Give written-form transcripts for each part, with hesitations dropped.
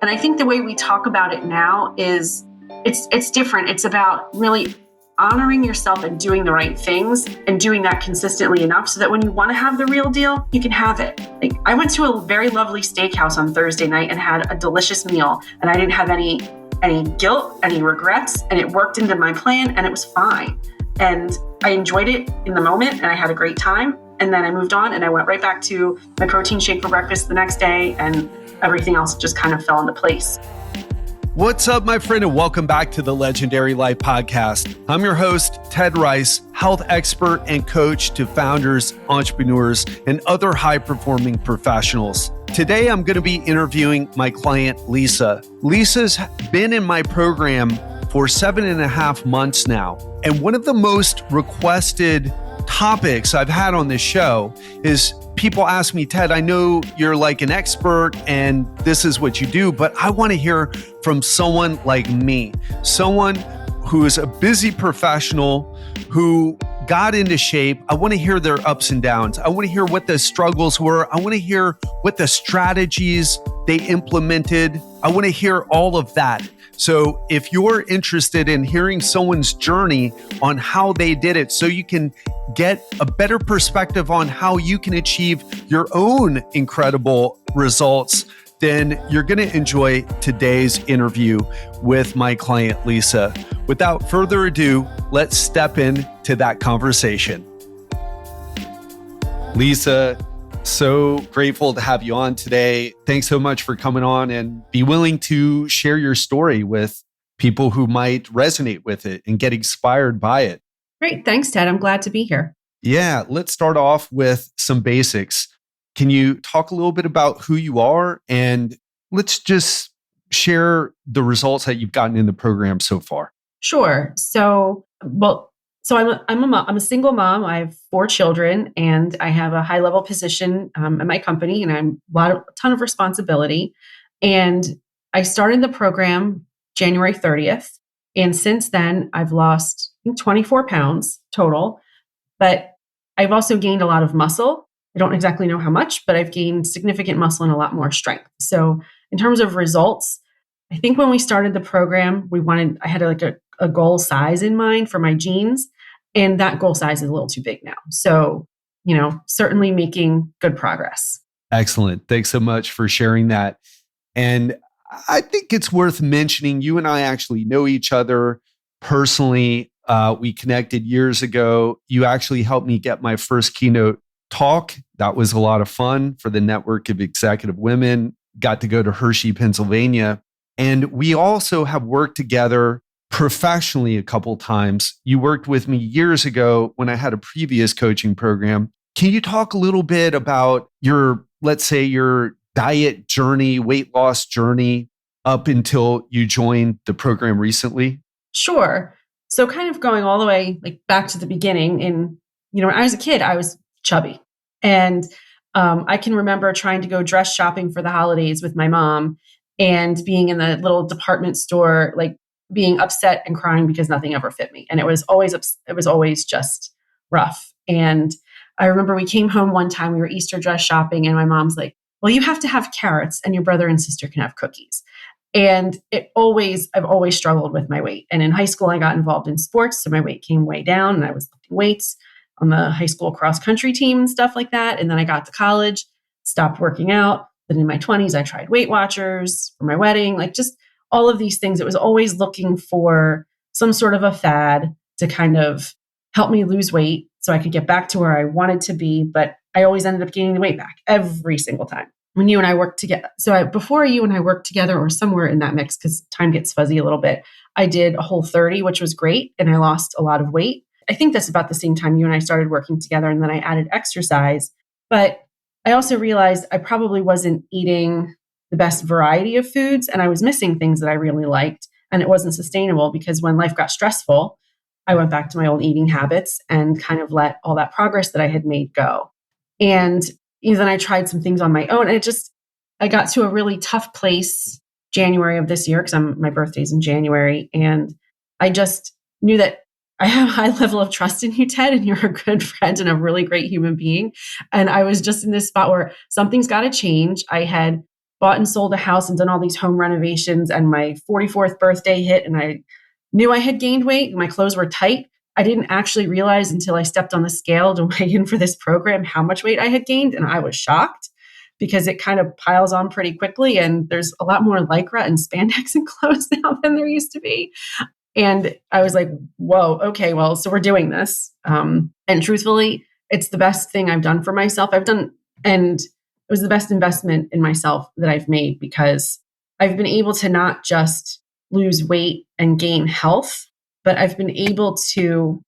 And I think the way we talk about it now is it's different. It's about really honoring yourself and doing the right things and doing that consistently enough so that when you want to have the real deal, you can have it. Like, I went to a very lovely steakhouse on Thursday night and had a delicious meal, and I didn't have any guilt, any regrets, and it worked into my plan, and it was fine. And I enjoyed it in the moment, and I had a great time. And then I moved on, and I went right back to my protein shake for breakfast the next day, and everything else just kind of fell into place. What's up, my friend, and welcome back to the Legendary Life Podcast. I'm your host, Ted Rice, health expert and coach to founders, entrepreneurs, and other high-performing professionals. Today, I'm going to be interviewing my client, Lisa. Lisa's been in my program for 7.5 months now. And one of the most requested topics I've had on this show is people ask me, Ted, I know you're like an expert and this is what you do, but I want to hear from someone like me, someone who is a busy professional who got into shape. I want to hear their ups and downs. I want to hear what the struggles were. I want to hear what the strategies they implemented. I want to hear all of that. So if you're interested in hearing someone's journey on how they did it, so you can get a better perspective on how you can achieve your own incredible results, then you're going to enjoy today's interview with my client, Lisa. Without further ado, let's step into that conversation. Lisa, so grateful to have you on today. Thanks so much for coming on and be willing to share your story with people who might resonate with it and get inspired by it. Great. Thanks, Ted. I'm glad to be here. Yeah, let's start off with some basics. Can you talk a little bit about who you are, and let's just share the results that you've gotten in the program so far? Sure. So I'm a single mom. I have 4 children, and I have a high level position at my company, and I'm a ton of responsibility. And I started the program January 30th, and since then I've lost 24 pounds total, but I've also gained a lot of muscle. I don't exactly know how much, but I've gained significant muscle and a lot more strength. So in terms of results, I think when we started the program, I had a goal size in mind for my jeans, and that goal size is a little too big now. So, certainly making good progress. Excellent. Thanks so much for sharing that. And I think it's worth mentioning, you and I actually know each other personally. We connected years ago. You actually helped me get my first keynote talk. That was a lot of fun for the Network of Executive Women. Got to go to Hershey, Pennsylvania. And we also have worked together professionally a couple times. You worked with me years ago when I had a previous coaching program. Can you talk a little bit about let's say your diet journey, weight loss journey up until you joined the program recently? Sure. So kind of going all the way back to the beginning, when I was a kid, I was chubby. And I can remember trying to go dress shopping for the holidays with my mom and being in the little department store, being upset and crying because nothing ever fit me. And it was always just rough. And I remember we came home one time, we were Easter dress shopping, and my mom's like, well, you have to have carrots and your brother and sister can have cookies. And I've always struggled with my weight. And in high school, I got involved in sports. So my weight came way down, and I was lifting weights on the high school cross country team and stuff like that. And then I got to college, stopped working out. Then in my 20s, I tried Weight Watchers for my wedding, just all of these things. It was always looking for some sort of a fad to kind of help me lose weight so I could get back to where I wanted to be. But I always ended up gaining the weight back every single time. When you and I worked together, before you and I worked together, or somewhere in that mix, because time gets fuzzy a little bit, I did a Whole30, which was great, and I lost a lot of weight. I think that's about the same time you and I started working together, and then I added exercise. But I also realized I probably wasn't eating the best variety of foods, and I was missing things that I really liked, and it wasn't sustainable because when life got stressful, I went back to my old eating habits and kind of let all that progress that I had made go. And then I tried some things on my own, and I got to a really tough place January of this year, because my birthday's in January, and I just knew that I have a high level of trust in you, Ted, and you're a good friend and a really great human being. And I was just in this spot where something's got to change. I had bought and sold a house and done all these home renovations, and my 44th birthday hit and I knew I had gained weight and my clothes were tight. I didn't actually realize until I stepped on the scale to weigh in for this program how much weight I had gained. And I was shocked because it kind of piles on pretty quickly. And there's a lot more Lycra and spandex in clothes now than there used to be. And I was like, whoa, okay, well, so we're doing this. And truthfully, it's the best thing I've done for myself. And it was the best investment in myself that I've made because I've been able to not just lose weight and gain health, but I've been able to,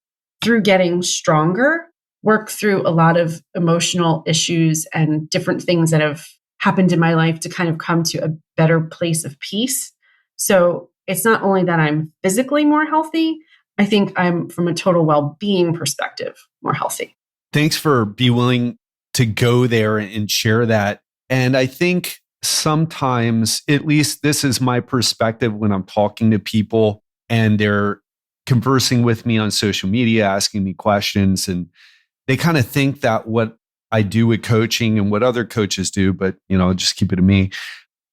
through getting stronger, work through a lot of emotional issues and different things that have happened in my life to kind of come to a better place of peace. So it's not only that I'm physically more healthy, I think I'm, from a total well-being perspective, more healthy. Thanks for being willing to go there and share that. And I think sometimes, at least this is my perspective when I'm talking to people and they're conversing with me on social media, asking me questions, and they kind of think that what I do with coaching and what other coaches do, but just keep it to me.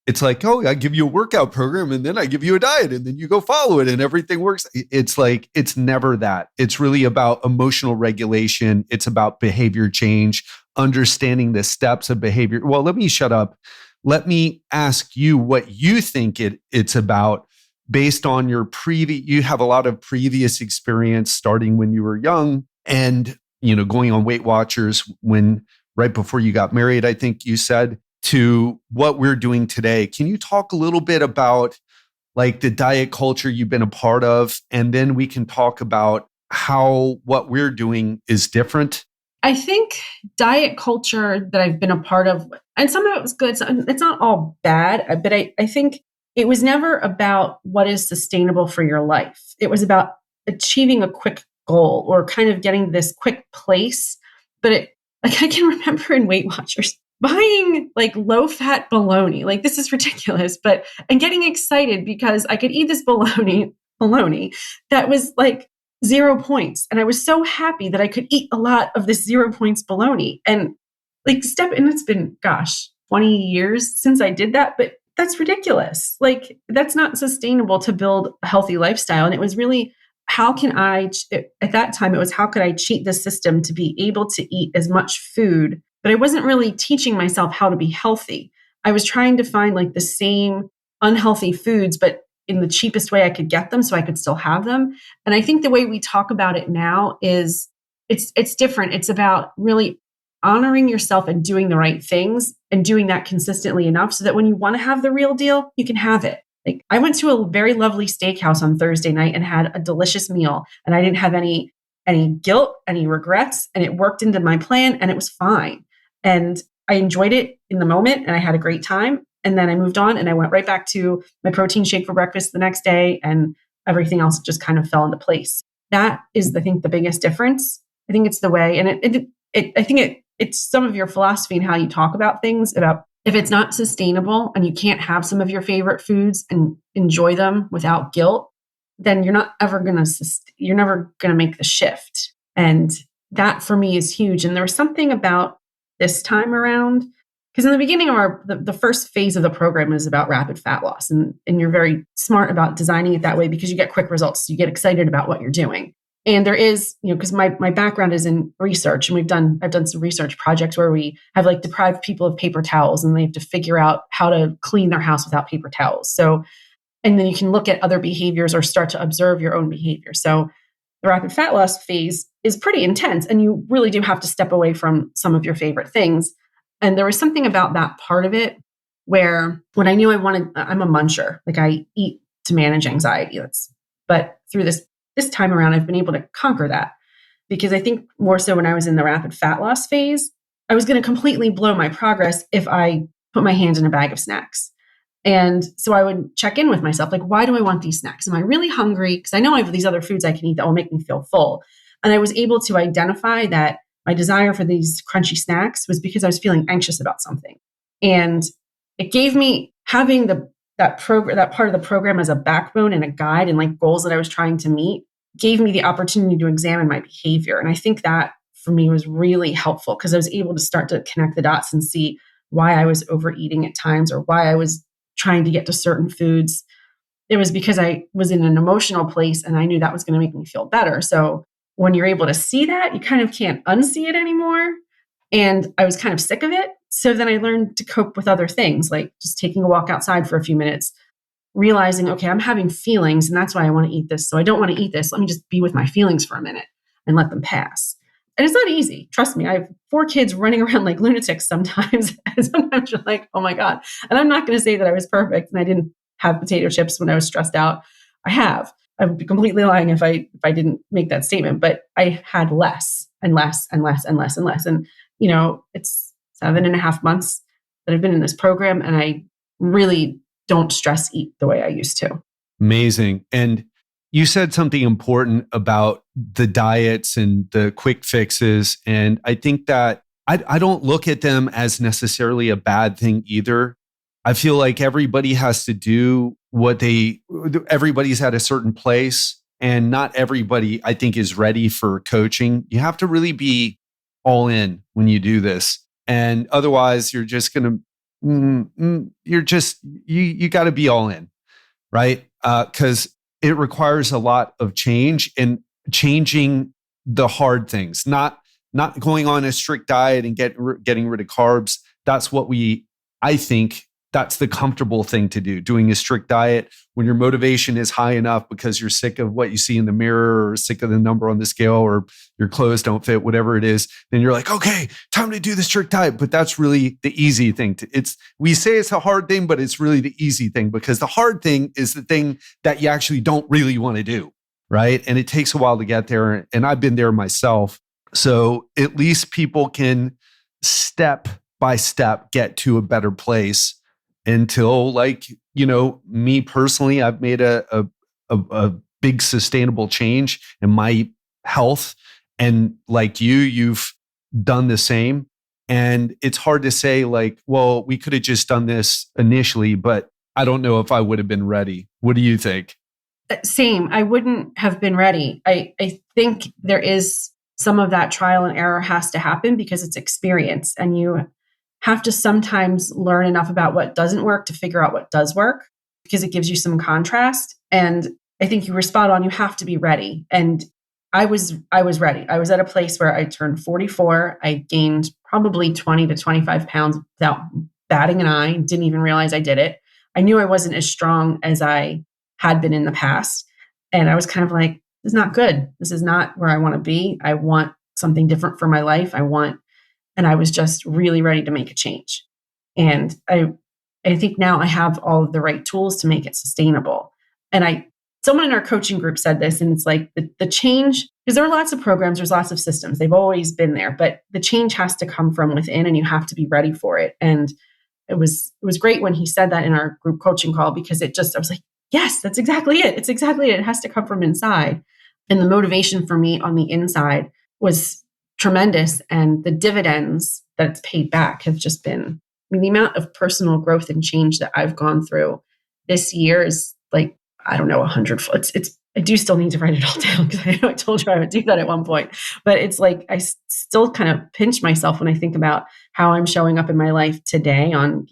It's like, oh, I give you a workout program and then I give you a diet and then you go follow it and everything works. It's like, it's never that. It's really about emotional regulation. It's about behavior change, understanding the steps of behavior. Well, let me shut up. Let me ask you what you think it's about based on your you have a lot of previous experience starting when you were young and, going on Weight Watchers right before you got married, I think you said, to what we're doing today. Can you talk a little bit about like the diet culture you've been a part of? And then we can talk about how what we're doing is different. I think diet culture that I've been a part of, and some of it was good, it's not all bad, but I think it was never about what is sustainable for your life. It was about achieving a quick goal or kind of getting this quick place. But I can remember in Weight Watchers, buying like low fat bologna, like this is ridiculous, and getting excited because I could eat this bologna that was like 0 points. And I was so happy that I could eat a lot of this 0 points bologna and and it's been, 20 years since I did that, but that's ridiculous. Like that's not sustainable to build a healthy lifestyle. And it was really, at that time, it was how could I cheat the system to be able to eat as much food, but I wasn't really teaching myself how to be healthy. I was trying to find like the same unhealthy foods, but in the cheapest way I could get them so I could still have them. And I think the way we talk about it now is it's different. It's about really honoring yourself and doing the right things and doing that consistently enough so that when you want to have the real deal, you can have it. Like I went to a very lovely steakhouse on Thursday night and had a delicious meal, and I didn't have any guilt, any regrets, and it worked into my plan and it was fine. And I enjoyed it in the moment and I had a great time. And then I moved on and I went right back to my protein shake for breakfast the next day, and everything else just kind of fell into place. That is, I think, the biggest difference. I think it's the way, and I think it's some of your philosophy and how you talk about things, about if it's not sustainable and you can't have some of your favorite foods and enjoy them without guilt, then you're never going to make the shift. And that for me is huge. And there was something about this time around, because in the beginning of the first phase of the program is about rapid fat loss. And you're very smart about designing it that way because you get quick results. So you get excited about what you're doing. And there is, because my background is in research, and I've done some research projects where we have like deprived people of paper towels and they have to figure out how to clean their house without paper towels. So, and then you can look at other behaviors or start to observe your own behavior. So the rapid fat loss phase is pretty intense, and you really do have to step away from some of your favorite things. And there was something about that part of it where when I knew I'm a muncher, like I eat to manage anxiety. But through this time around, I've been able to conquer that, because I think more so when I was in the rapid fat loss phase, I was going to completely blow my progress if I put my hand in a bag of snacks. And so I would check in with myself, like, why do I want these snacks? Am I really hungry? Because I know I have these other foods I can eat that will make me feel full. And I was able to identify that my desire for these crunchy snacks was because I was feeling anxious about something. And it gave me having that part of the program as a backbone and a guide and like goals that I was trying to meet, gave me the opportunity to examine my behavior. And I think that for me was really helpful because I was able to start to connect the dots and see why I was overeating at times or why I was trying to get to certain foods. It was because I was in an emotional place and I knew that was going to make me feel better. So when you're able to see that, you kind of can't unsee it anymore. And I was kind of sick of it. So then I learned to cope with other things, like just taking a walk outside for a few minutes, realizing, okay, I'm having feelings and that's why I want to eat this. So I don't want to eat this. Let me just be with my feelings for a minute and let them pass. And it's not easy. Trust me, I have 4 kids running around like lunatics sometimes. And sometimes you're like, oh my God. And I'm not going to say that I was perfect and I didn't have potato chips when I was stressed out. I have. I would be completely lying if I didn't make that statement. But I had less and less and less and less and less. And it's 7.5 months that I've been in this program, and I really don't stress eat the way I used to. Amazing. And you said something important about the diets and the quick fixes. And I think that I don't look at them as necessarily a bad thing either. I feel like everybody has to do everybody's at a certain place, and not everybody, I think, is ready for coaching. You have to really be all in when you do this. And otherwise, you're just going to, you got to be all in, right? Because it requires a lot of change and changing the hard things, not going on a strict diet and getting rid of carbs. That's what I think that's the comfortable thing to do, doing a strict diet when your motivation is high enough because you're sick of what you see in the mirror or sick of the number on the scale or your clothes don't fit, whatever it is. Then you're like, okay, time to do the strict diet. But that's really the easy thing. We say it's a hard thing, but it's really the easy thing, because the hard thing is the thing that you actually don't really want to do, right? And it takes a while to get there. And I've been there myself. So at least people can step by step get to a better place until, like, me personally, I've made a big sustainable change in my health. And like you've done the same. And it's hard to say, like, well, we could have just done this initially, but I don't know if I would have been ready. What do you think? Same. I wouldn't have been ready. I think there is some of that trial and error has to happen because it's experience, and you have to sometimes learn enough about what doesn't work to figure out what does work, because it gives you some contrast. And I think you were spot on. You have to be ready. And I was ready. I was at a place where I turned 44. I gained probably 20 to 25 pounds without batting an eye. Didn't even realize I did it. I knew I wasn't as strong as I had been in the past. And I was kind of like, this is not good. This is not where I want to be. I want something different for my life. And I was just really ready to make a change. And I think now I have all of the right tools to make it sustainable. And someone in our coaching group said this, and it's like the change, because there are lots of programs, there's lots of systems, they've always been there, but the change has to come from within, and you have to be ready for it. And it was great when he said that in our group coaching call, because I was like, yes, that's exactly it. It's exactly it. It has to come from inside. And the motivation for me on the inside was tremendous. And the dividends that it's paid back have just been, the amount of personal growth and change that I've gone through this year is like, I don't know, 100. I do still need to write it all down, because I know I told you I would do that at one point. But it's like, I still kind of pinch myself when I think about how I'm showing up in my life today on,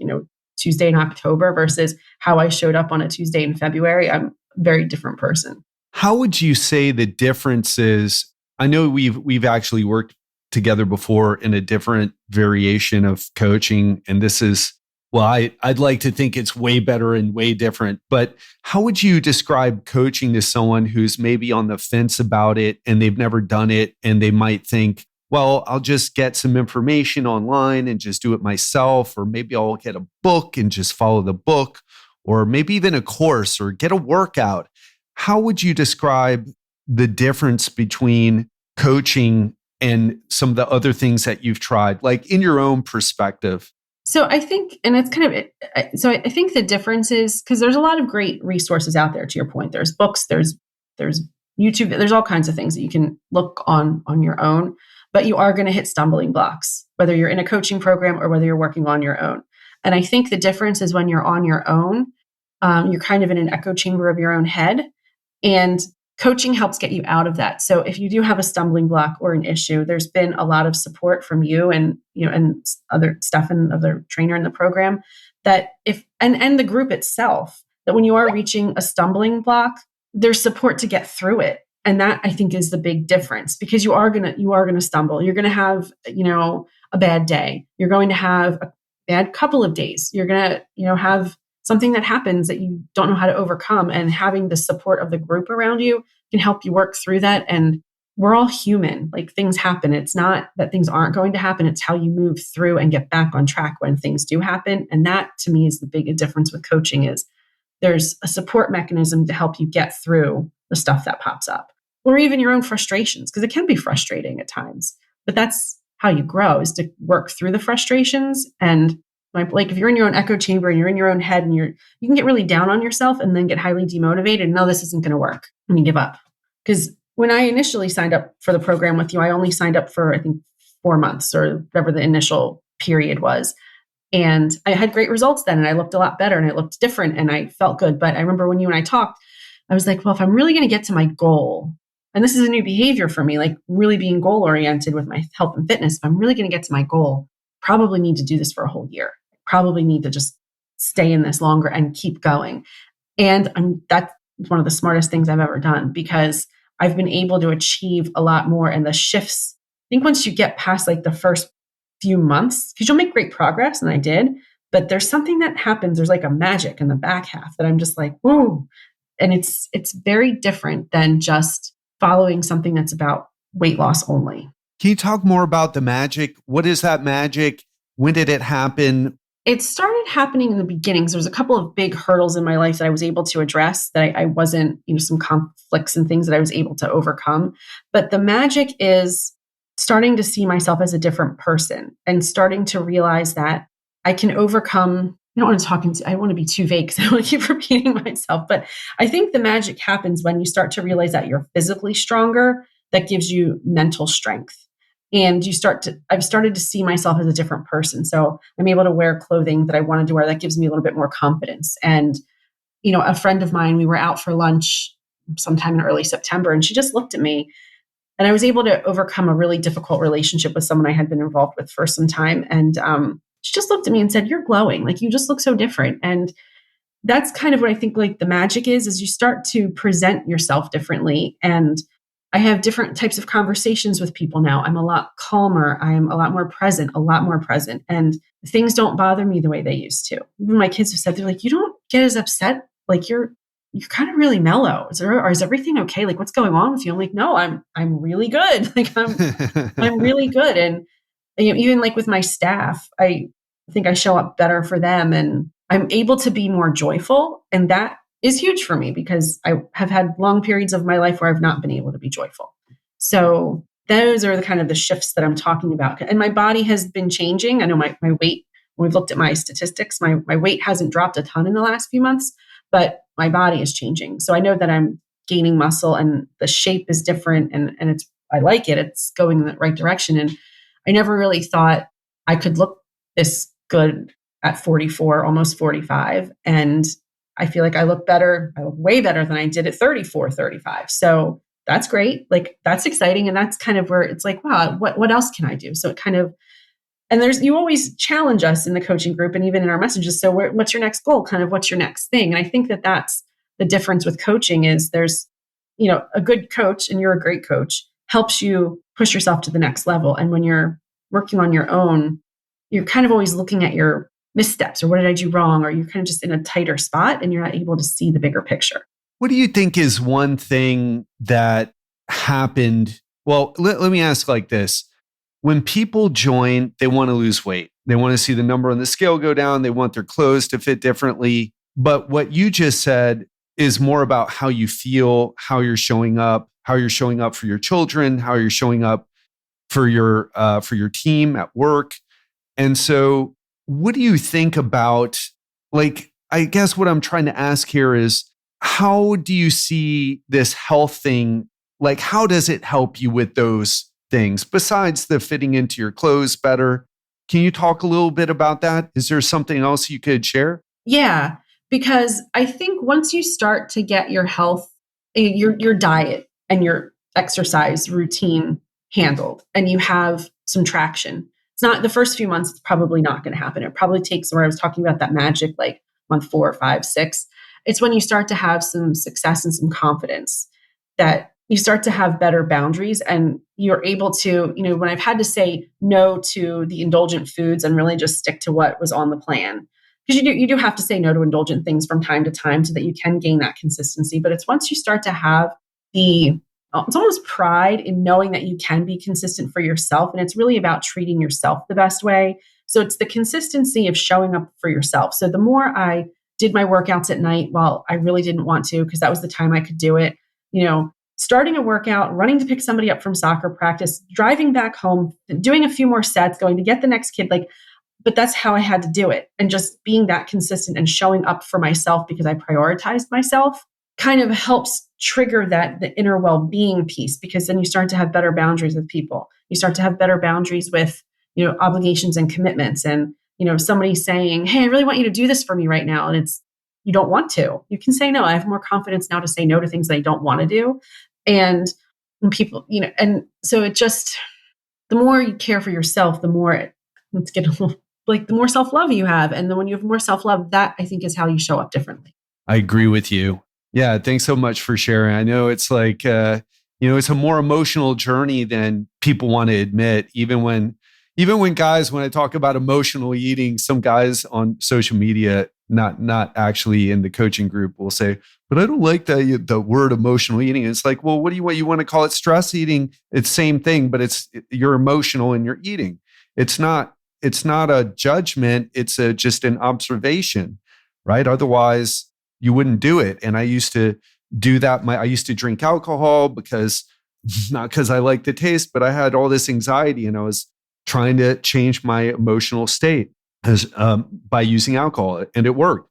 Tuesday in October versus how I showed up on a Tuesday in February. I'm a very different person. How would you say the difference is? I know we've actually worked together before in a different variation of coaching, and this is, well, I'd like to think it's way better and way different. But how would you describe coaching to someone who's maybe on the fence about it and they've never done it, and they might think, well, I'll just get some information online and just do it myself, or maybe I'll get a book and just follow the book, or maybe even a course or get a workout. How would you describe the difference between coaching and some of the other things that you've tried, like in your own perspective? So I think, and it's kind of, so I think the difference is, because there's a lot of great resources out there, to your point. There's books, there's YouTube, there's all kinds of things that you can look on your own, but you are going to hit stumbling blocks, whether you're in a coaching program or whether you're working on your own. And I think the difference is when you're on your own, you're kind of in an echo chamber of your own head. And coaching helps get you out of that. So if you do have a stumbling block or an issue, there's been a lot of support from you and and other stuff and other trainer in the program that if and the group itself, that when you are reaching a stumbling block, there's support to get through it. And that I think is the big difference, because you are gonna stumble. You're gonna have, a bad day. You're going to have a bad couple of days. You're gonna, have something that happens that you don't know how to overcome. And having the support of the group around you can help you work through that. And we're all human. Like, things happen. It's not that things aren't going to happen. It's how you move through and get back on track when things do happen. And that, to me, is the big difference with coaching, is there's a support mechanism to help you get through the stuff that pops up, or even your own frustrations, because it can be frustrating at times. But that's how you grow, is to work through the frustrations. And like if you're in your own echo chamber and you're in your own head and you can get really down on yourself and then get highly demotivated. No, this isn't going to work. And you give up. Because when I initially signed up for the program with you, I only signed up for, I think, 4 months or whatever the initial period was. And I had great results then, and I looked a lot better and I looked different and I felt good. But I remember when you and I talked, I was like, well, if I'm really going to get to my goal, and this is a new behavior for me, like really being goal oriented with my health and fitness, if I'm really going to get to my goal, probably need to do this for a whole year. Probably need to just stay in this longer and keep going. And that's one of the smartest things I've ever done, because I've been able to achieve a lot more. And the shifts, I think once you get past like the first few months, because you'll make great progress, and I did, but there's something that happens. There's like a magic in the back half that I'm just like, whoa. And it's very different than just following something that's about weight loss only. Can you talk more about the magic? What is that magic? When did it happen? It started happening in the beginnings. There was a couple of big hurdles in my life that I was able to address, that I wasn't, some conflicts and things that I was able to overcome. But the magic is starting to see myself as a different person and starting to realize that I can overcome. I don't want to be too vague because I want to keep repeating myself. But I think the magic happens when you start to realize that you're physically stronger. That gives you mental strength. And I've started to see myself as a different person. So I'm able to wear clothing that I wanted to wear that gives me a little bit more confidence. And, a friend of mine, we were out for lunch sometime in early September, and she just looked at me, and I was able to overcome a really difficult relationship with someone I had been involved with for some time. And she just looked at me and said, "You're glowing. Like, you just look so different." And that's kind of what I think like the magic is you start to present yourself differently. And I have different types of conversations with people now. I'm a lot calmer. I am a lot more present. And things don't bother me the way they used to. Even my kids have said, they're like, "You don't get as upset. Like, you're kind of really mellow. Is everything okay? Like, what's going on with you?" I'm like, "No, I'm really good." Like, I'm really good. And even like with my staff, I think I show up better for them, and I'm able to be more joyful. And that is huge for me, because I have had long periods of my life where I've not been able to be joyful. So those are the kind of the shifts that I'm talking about. And my body has been changing. I know my weight, when we've looked at my statistics, my weight hasn't dropped a ton in the last few months, but my body is changing. So I know that I'm gaining muscle, and the shape is different, and I like it. It's going in the right direction. And I never really thought I could look this good at 44, almost 45. And I feel like I look better. I look way better than I did at 34, 35. So that's great. Like, that's exciting. And that's kind of where it's like, wow, what else can I do? So it kind of, and you always challenge us in the coaching group and even in our messages. So what's your next goal? Kind of what's your next thing? And I think that that's the difference with coaching, is there's, a good coach, and you're a great coach, helps you push yourself to the next level. And when you're working on your own, you're kind of always looking at your missteps, or what did I do wrong? Or you're kind of just in a tighter spot and you're not able to see the bigger picture. What do you think is one thing that happened? Well, let me ask like this. When people join, they want to lose weight. They want to see the number on the scale go down. They want their clothes to fit differently. But what you just said is more about how you feel, how you're showing up for your children, how you're showing up for your team at work. And so what do you think about, like, I guess what I'm trying to ask here is, how do you see this health thing? Like, how does it help you with those things besides the fitting into your clothes better? Can you talk a little bit about that? Is there something else you could share? Yeah, because I think once you start to get your health your diet and your exercise routine handled and you have some traction. It's not the first few months, it's probably not going to happen. It probably takes, where I was talking about that magic, like month 4, 5, 6. It's when you start to have some success and some confidence that you start to have better boundaries and you're able to, when I've had to say no to the indulgent foods and really just stick to what was on the plan. Because you do have to say no to indulgent things from time to time so that you can gain that consistency. But it's once you start to have it's almost pride in knowing that you can be consistent for yourself. And it's really about treating yourself the best way. So it's the consistency of showing up for yourself. So the more I did my workouts at night while I really didn't want to, because that was the time I could do it, starting a workout, running to pick somebody up from soccer practice, driving back home, doing a few more sets, going to get the next kid, but that's how I had to do it. And just being that consistent and showing up for myself because I prioritized myself kind of helps trigger the inner well-being piece, because then you start to have better boundaries with people. You start to have better boundaries with, obligations and commitments. And, somebody saying, hey, I really want you to do this for me right now. And you don't want to, you can say no. I have more confidence now to say no to things that I don't want to do. And when people, and so it just, the more you care for yourself, the more let's get a little, the more self-love you have. And then when you have more self-love, that I think is how you show up differently. I agree with you. Yeah. Thanks so much for sharing. I know it's it's a more emotional journey than people want to admit. Even when guys, when I talk about emotional eating, some guys on social media, not actually in the coaching group, will say, but I don't like the word emotional eating. And it's like, well, what do you want? You want to call it stress eating? It's same thing, but you're emotional and you're eating. It's not a judgment. It's just an observation, right? Otherwise you wouldn't do it. And I used to do that. I used to drink alcohol not because I liked the taste, but I had all this anxiety and I was trying to change my emotional state by using alcohol, and it worked,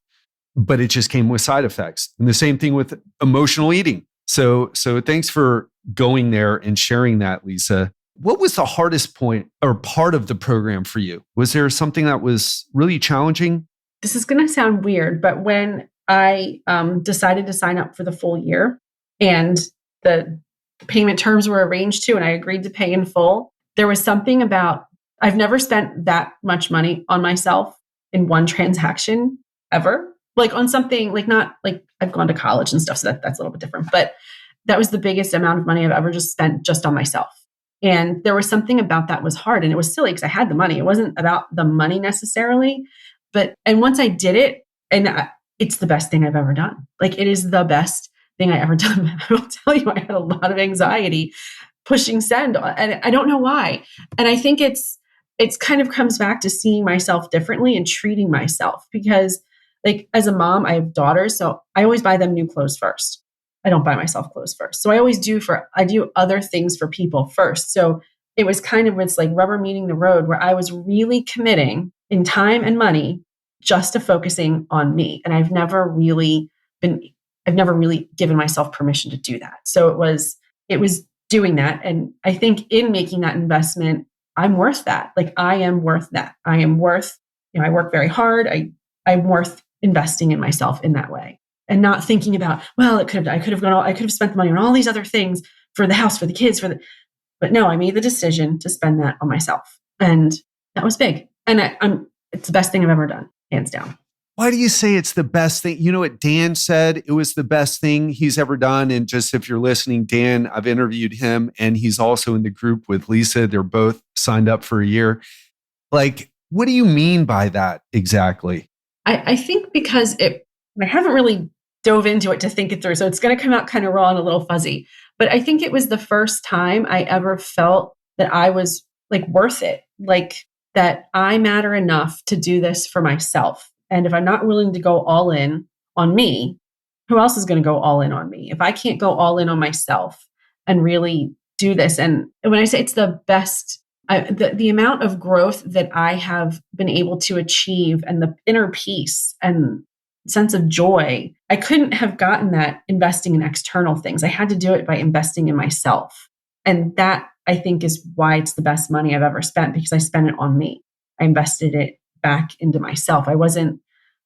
but it just came with side effects. And the same thing with emotional eating. So thanks for going there and sharing that, Lisa. What was the hardest point or part of the program for you? Was there something that was really challenging? This is going to sound weird, but when I decided to sign up for the full year and the payment terms were arranged to, and I agreed to pay in full, there was something about, I've never spent that much money on myself in one transaction ever. On something, not like I've gone to college and stuff, so that's a little bit different. But that was the biggest amount of money I've ever just spent just on myself. And there was something about that was hard. And it was silly because I had the money. It wasn't about the money necessarily. And once I did it, it's the best thing I've ever done. It is the best thing I ever done. I will tell you, I had a lot of anxiety pushing send, and I don't know why. And I think it's kind of comes back to seeing myself differently and treating myself, because as a mom, I have daughters, so I always buy them new clothes first. I don't buy myself clothes first. So I do other things for people first. So it was kind of, it's like rubber meeting the road, where I was really committing in time and money just to focusing on me. And I've never really given myself permission to do that. So it was doing that. And I think in making that investment, I'm worth that. I am worth that. I am worth, I work very hard. I'm worth investing in myself in that way, and not thinking about, well, I could have spent the money on all these other things for the house, for the kids, but no, I made the decision to spend that on myself. And that was big. And it's the best thing I've ever done, hands down. Why do you say it's the best thing? You know what Dan said? It was the best thing he's ever done. And just if you're listening, Dan, I've interviewed him, and he's also in the group with Lisa. They're both signed up for a year. What do you mean by that exactly? I think because I haven't really dove into it to think it through, so it's going to come out kind of raw and a little fuzzy. But I think it was the first time I ever felt that I was worth it, that I matter enough to do this for myself. And if I'm not willing to go all in on me, who else is going to go all in on me? If I can't go all in on myself and really do this, and when I say it's the best, the amount of growth that I have been able to achieve, and the inner peace and sense of joy, I couldn't have gotten that investing in external things. I had to do it by investing in myself. And that, I think, is why it's the best money I've ever spent, because I spent it on me. I invested it back into myself. I wasn't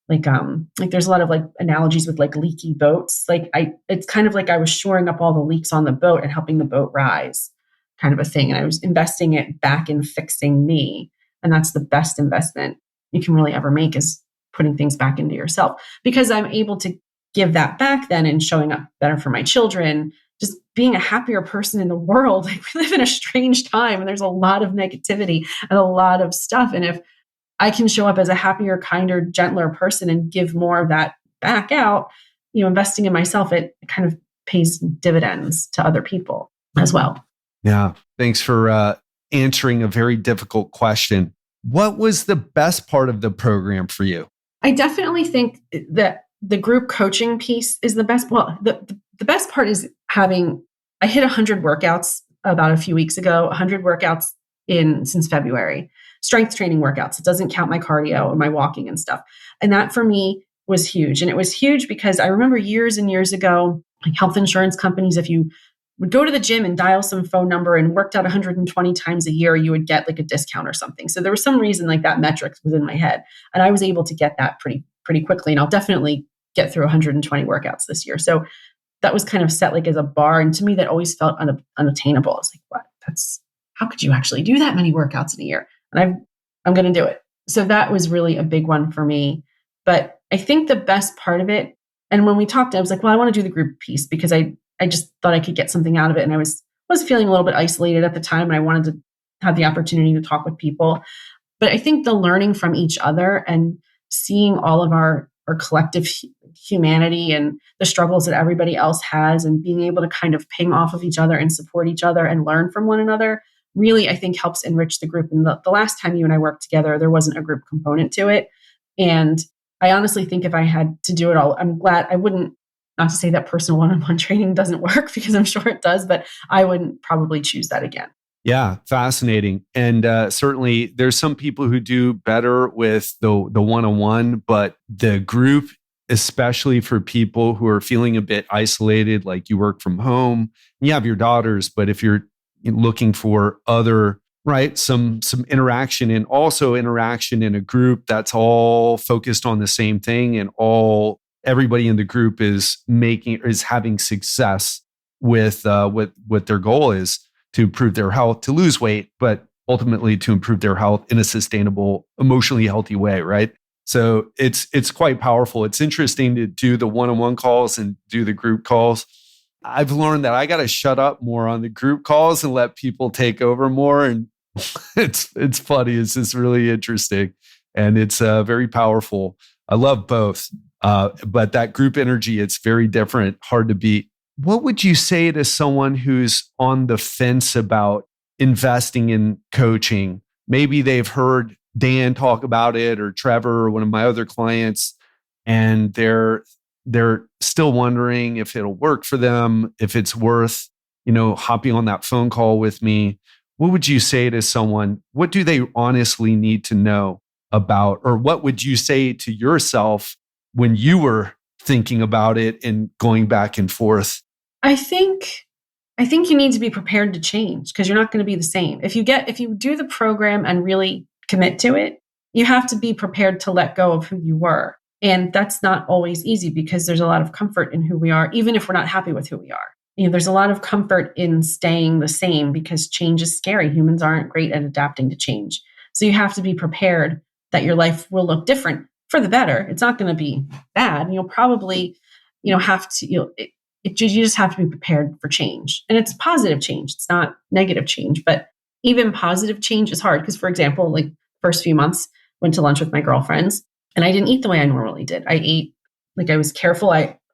like there's a lot of like analogies with like leaky boats. It's kind of like I was shoring up all the leaks on the boat and helping the boat rise, kind of a thing. And I was investing it back in fixing me. And that's the best investment you can really ever make, is putting things back into yourself, because I'm able to give that back then and showing up better for my children, just being a happier person in the world. Like, we live in a strange time and there's a lot of negativity and a lot of stuff. And if I can show up as a happier, kinder, gentler person and give more of that back out, investing in myself, it kind of pays dividends to other people as well. Yeah. Thanks for answering a very difficult question. What was the best part of the program for you? I definitely think that the group coaching piece is the best. Well, the best part is I hit 100 workouts about a few weeks ago, 100 workouts since February, strength training workouts. It doesn't count my cardio or my walking and stuff. And that for me was huge. And it was huge because I remember years and years ago, like health insurance companies, if you would go to the gym and dial some phone number and worked out 120 times a year, you would get like a discount or something. So there was some reason like that metric was in my head. And I was able to get that pretty quickly. And I'll definitely get through 120 workouts this year. So that was kind of set like as a bar. And to me, that always felt unattainable. It's like, what? How could you actually do that many workouts in a year? And I'm going to do it. So that was really a big one for me. But I think the best part of it, and when we talked, I was like, well, I want to do the group piece because I just thought I could get something out of it. And I was feeling a little bit isolated at the time. And I wanted to have the opportunity to talk with people. But I think the learning from each other and seeing all of our collective humanity and the struggles that everybody else has, and being able to kind of ping off of each other and support each other and learn from one another, really, I think helps enrich the group. And the last time you and I worked together, there wasn't a group component to it. And I honestly think if I had to do it all, I'm glad I wouldn't, not to say that personal one-on-one training doesn't work, because I'm sure it does, but I wouldn't probably choose that again. Yeah, fascinating. And certainly there's some people who do better with the one-on-one, but the group, especially for people who are feeling a bit isolated, like you work from home, you have your daughters, but if you're looking for other, right, some interaction, and also interaction in a group that's all focused on the same thing, and everybody in the group is having success with what their goal is, to improve their health, to lose weight, but ultimately to improve their health in a sustainable, emotionally healthy way, right? So it's quite powerful. It's interesting to do the one-on-one calls and do the group calls. I've learned that I got to shut up more on the group calls and let people take over more. And it's funny. It's just really interesting. And it's very powerful. I love both. But that group energy, it's very different, hard to beat. What would you say to someone who's on the fence about investing in coaching? Maybe they've heard Dan talk about it, or Trevor, or one of my other clients, and they're still wondering if it'll work for them, if it's worth, hopping on that phone call with me. What would you say to someone? What do they honestly need to know about, or what would you say to yourself when you were thinking about it and going back and forth? I think you need to be prepared to change, because you're not going to be the same. If you do the program and really commit to it, you have to be prepared to let go of who you were. And that's not always easy, because there's a lot of comfort in who we are, even if we're not happy with who we are. There's a lot of comfort in staying the same, because change is scary. Humans aren't great at adapting to change. So you have to be prepared that your life will look different for the better. It's not going to be bad. And you'll probably, have to, you just have to be prepared for change. And it's positive change. It's not negative change, but even positive change is hard. Because, for example, like first few months, went to lunch with my girlfriends and I didn't eat the way I normally did. I ate, like, I was careful.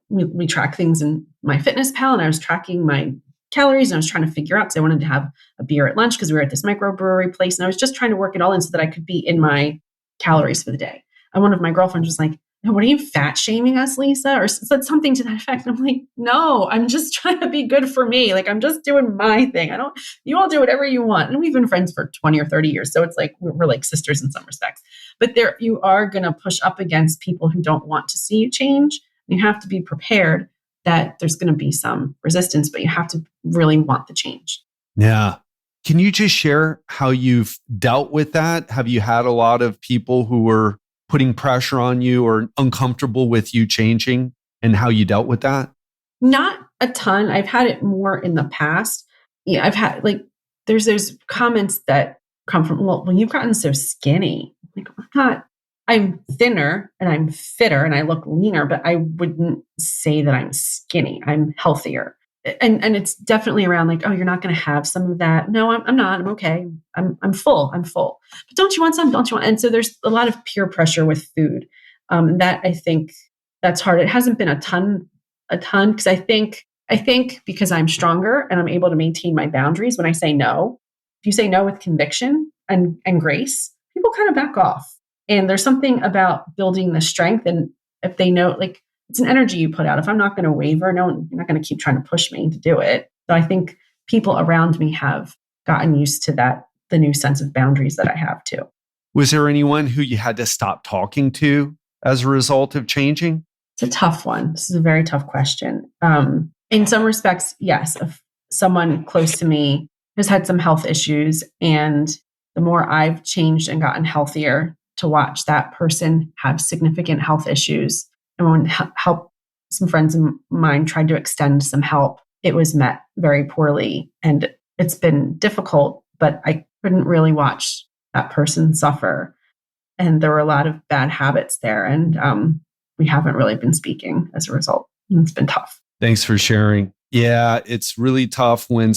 We track things in my fitness pal, and I was tracking my calories, and I was trying to figure out, because I wanted to have a beer at lunch because we were at this microbrewery place. And I was just trying to work it all in so that I could be in my calories for the day. And one of my girlfriends was like, "What are you, fat shaming us, Lisa?" Or said something to that effect. And I'm like, no, I'm just trying to be good for me. Like, I'm just doing my thing. You all do whatever you want. And we've been friends for 20 or 30 years. So it's like, we're like sisters in some respects, but you are going to push up against people who don't want to see you change. You have to be prepared that there's going to be some resistance, but you have to really want the change. Yeah. Can you just share how you've dealt with that? Have you had a lot of people who were putting pressure on you or uncomfortable with you changing and how you dealt with that? Not a ton. I've had it more in the past. Yeah, I've had like there's those comments that come from, well, you've gotten so skinny. Like, I'm not, I'm thinner and I'm fitter and I look leaner, but I wouldn't say that I'm skinny. I'm healthier. And it's definitely around like, oh, you're not going to have some of that. No, I'm not. I'm okay. I'm full. I'm full. But don't you want some? Don't you want? And so there's a lot of peer pressure with food. That I think that's hard. It hasn't been a ton because I think because I'm stronger and I'm able to maintain my boundaries when I say no. If you say no with conviction and grace, people kind of back off. And there's something about building the strength. And if they know, like, it's an energy you put out. If I'm not going to waver, no, you're not going to keep trying to push me to do it. So I think people around me have gotten used to that, the new sense of boundaries that I have too. Was there anyone who you had to stop talking to as a result of changing? It's a tough one. This is a very tough question. In some respects, yes, if someone close to me has had some health issues, and the more I've changed and gotten healthier, to watch that person have significant health issues, and when help, some friends of mine tried to extend some help, it was met very poorly, and it's been difficult. But I couldn't really watch that person suffer, and there were a lot of bad habits there, and we haven't really been speaking as a result. And it's been tough. Thanks for sharing. Yeah, it's really tough when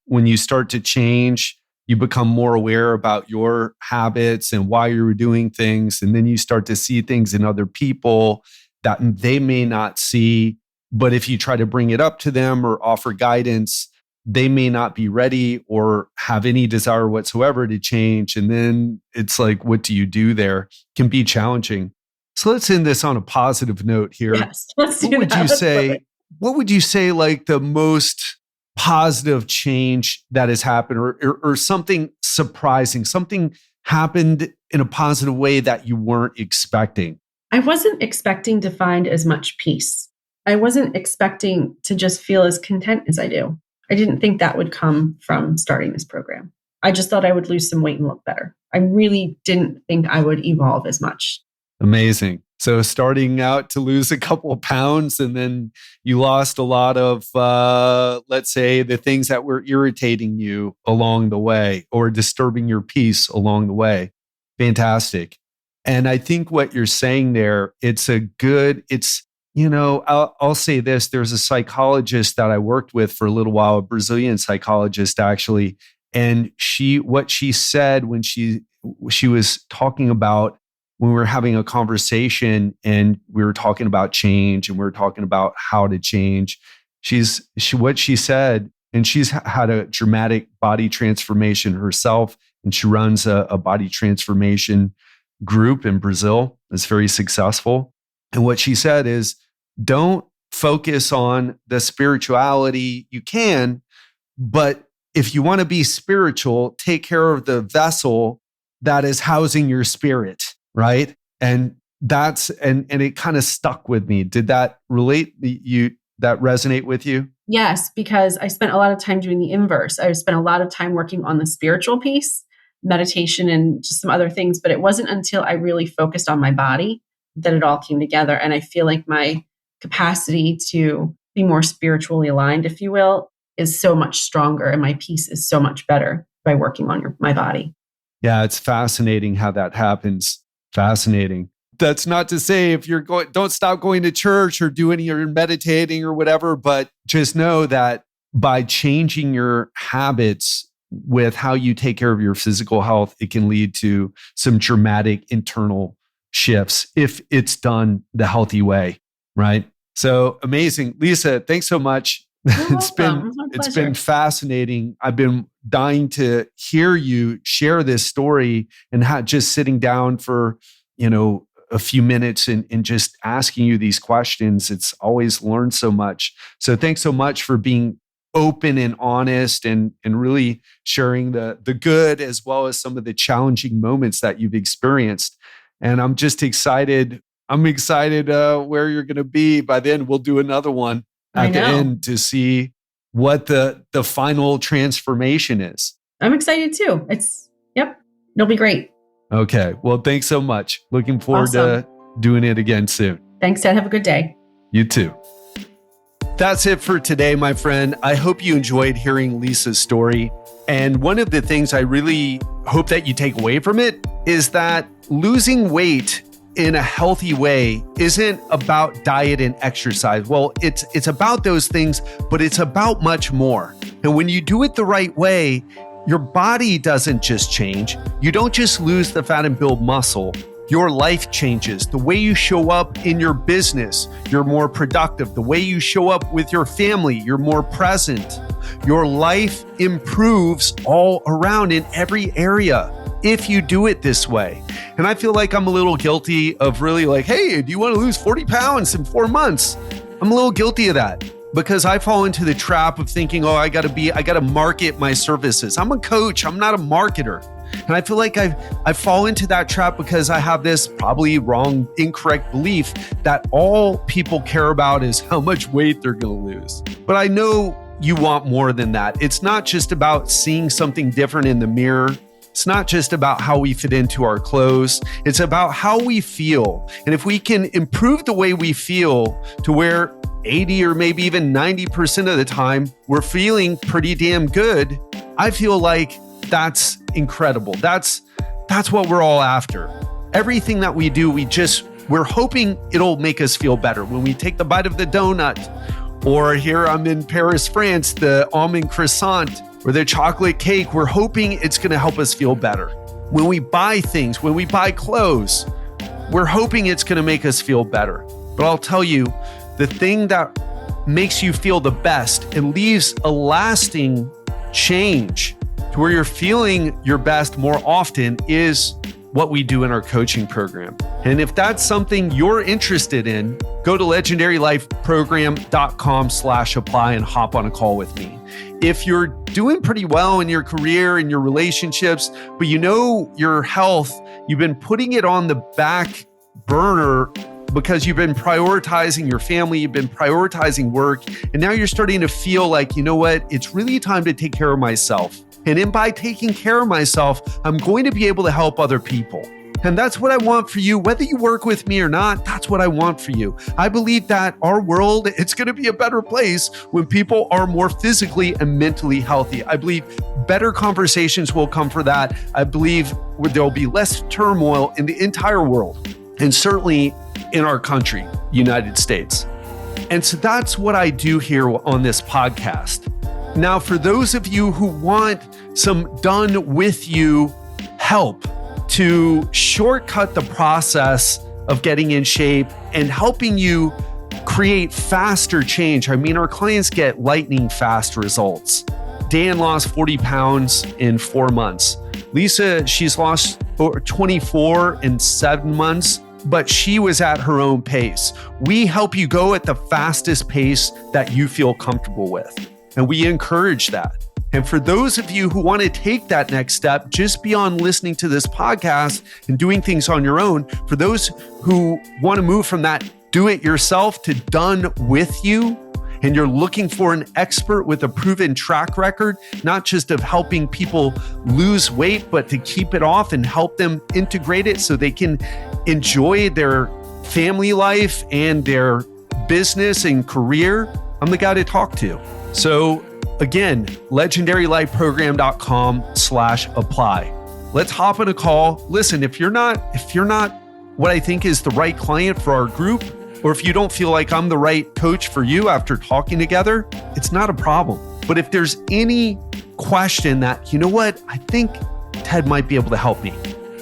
you start to change, you become more aware about your habits and why you're doing things. And then you start to see things in other people that they may not see. But if you try to bring it up to them or offer guidance, they may not be ready or have any desire whatsoever to change. And then it's like, what do you do there? It can be challenging. So let's end this on a positive note here. Yes, let's do What would that. you That's say? perfect. What would you say, like the most positive change that has happened, or something surprising, something happened in a positive way that you weren't expecting? I wasn't expecting to find as much peace. I wasn't expecting to just feel as content as I do. I didn't think that would come from starting this program. I just thought I would lose some weight and look better. I really didn't think I would evolve as much. Amazing. So starting out to lose a couple of pounds, and then you lost a lot of, let's say, the things that were irritating you along the way or disturbing your peace along the way. Fantastic. And I think what you're saying there, I'll say this. There's a psychologist that I worked with for a little while, a Brazilian psychologist actually. And what she said when she was talking about, when we were having a conversation and we were talking about change and we were talking about how to change, what she said, and she's had a dramatic body transformation herself, and she runs a body transformation group in Brazil that's very successful. And what she said is, don't focus on the spirituality. You can, but if you want to be spiritual, take care of the vessel that is housing your spirit. Right. And it kind of stuck with me. Did that that resonate with you? Yes, because I spent a lot of time doing the inverse. I spent a lot of time working on the spiritual piece, meditation, and just some other things. But it wasn't until I really focused on my body that it all came together. And I feel like my capacity to be more spiritually aligned, if you will, is so much stronger, and my peace is so much better by working on my body. Yeah, it's fascinating how that happens. Fascinating. That's not to say if you're don't stop going to church or doing your meditating or whatever, but just know that by changing your habits with how you take care of your physical health, it can lead to some dramatic internal shifts if it's done the healthy way, right? So amazing. Lisa, thanks so much. It's been fascinating. I've been dying to hear you share this story, and just sitting down for, a few minutes and just asking you these questions. It's always learned so much. So thanks so much for being open and honest and really sharing the good as well as some of the challenging moments that you've experienced. And I'm just excited. I'm excited where you're going to be. By then, we'll do another one at the end to see what the final transformation is. I'm excited too. It'll be great. Okay. Well, thanks so much. Looking forward to doing it again soon. Thanks, Ted. Have a good day. You too. That's it for today, my friend. I hope you enjoyed hearing Lisa's story. And one of the things I really hope that you take away from it is that losing weight in a healthy way isn't about diet and exercise. Well, it's about those things, but it's about much more. And when you do it the right way, your body doesn't just change. You don't just lose the fat and build muscle. Your life changes. The way you show up in your business, you're more productive. The way you show up with your family, you're more present. Your life improves all around in every area if you do it this way. And I feel like I'm a little guilty of really like, hey, do you want to lose 40 pounds in 4 months? I'm a little guilty of that because I fall into the trap of thinking, I got to market my services. I'm a coach. I'm not a marketer. And I feel like I fall into that trap because I have this probably wrong, incorrect belief that all people care about is how much weight they're going to lose. But I know you want more than that. It's not just about seeing something different in the mirror. It's not just about how we fit into our clothes. It's about how we feel. And if we can improve the way we feel to where 80 or maybe even 90% of the time we're feeling pretty damn good, I feel like that's incredible. That's what we're all after. Everything that we do, we're hoping it'll make us feel better. When we take the bite of the donut, or here I'm in Paris, France, the almond croissant or the chocolate cake, we're hoping it's going to help us feel better. When we buy things, when we buy clothes, we're hoping it's going to make us feel better. But I'll tell you, the thing that makes you feel the best and leaves a lasting change to where you're feeling your best more often is what we do in our coaching program. And if that's something you're interested in, go to legendarylifeprogram.com/apply and hop on a call with me. If you're doing pretty well in your career and your relationships, but you know your health, you've been putting it on the back burner because you've been prioritizing your family, you've been prioritizing work, and now you're starting to feel like, you know what, it's really time to take care of myself. And by taking care of myself, I'm going to be able to help other people. And that's what I want for you. Whether you work with me or not, that's what I want for you. I believe that our world, it's going to be a better place when people are more physically and mentally healthy. I believe better conversations will come for that. I believe there'll be less turmoil in the entire world, and certainly in our country, United States. And so that's what I do here on this podcast. Now, for those of you who want some done with you help to shortcut the process of getting in shape and helping you create faster change. I mean, our clients get lightning fast results. Dan lost 40 pounds in 4 months. Lisa, she's lost 24 in 7 months, but she was at her own pace. We help you go at the fastest pace that you feel comfortable with. And we encourage that. And for those of you who want to take that next step, just beyond listening to this podcast and doing things on your own, for those who want to move from that do it yourself to done with you, and you're looking for an expert with a proven track record, not just of helping people lose weight, but to keep it off and help them integrate it so they can enjoy their family life and their business and career, I'm the guy to talk to. So again, legendarylifeprogram.com/apply. Let's hop on a call. Listen, if you're not what I think is the right client for our group, or if you don't feel like I'm the right coach for you after talking together, it's not a problem. But if there's any question that, you know what, I think Ted might be able to help me,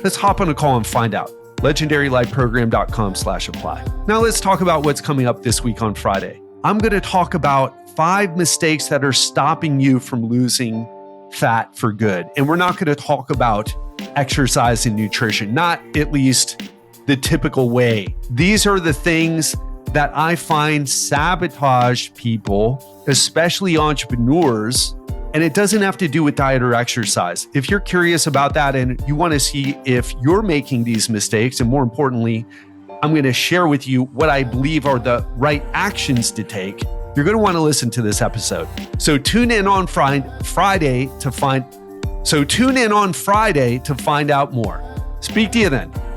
let's hop on a call and find out. legendarylifeprogram.com/apply. Now let's talk about what's coming up this week on Friday. I'm going to talk about 5 mistakes that are stopping you from losing fat for good. And we're not going to talk about exercise and nutrition, not at least the typical way. These are the things that I find sabotage people, especially entrepreneurs. And it doesn't have to do with diet or exercise. If you're curious about that and you want to see if you're making these mistakes, and more importantly, I'm going to share with you what I believe are the right actions to take, you're going to want to listen to this episode. So tune in on Friday to find out more. Speak to you then.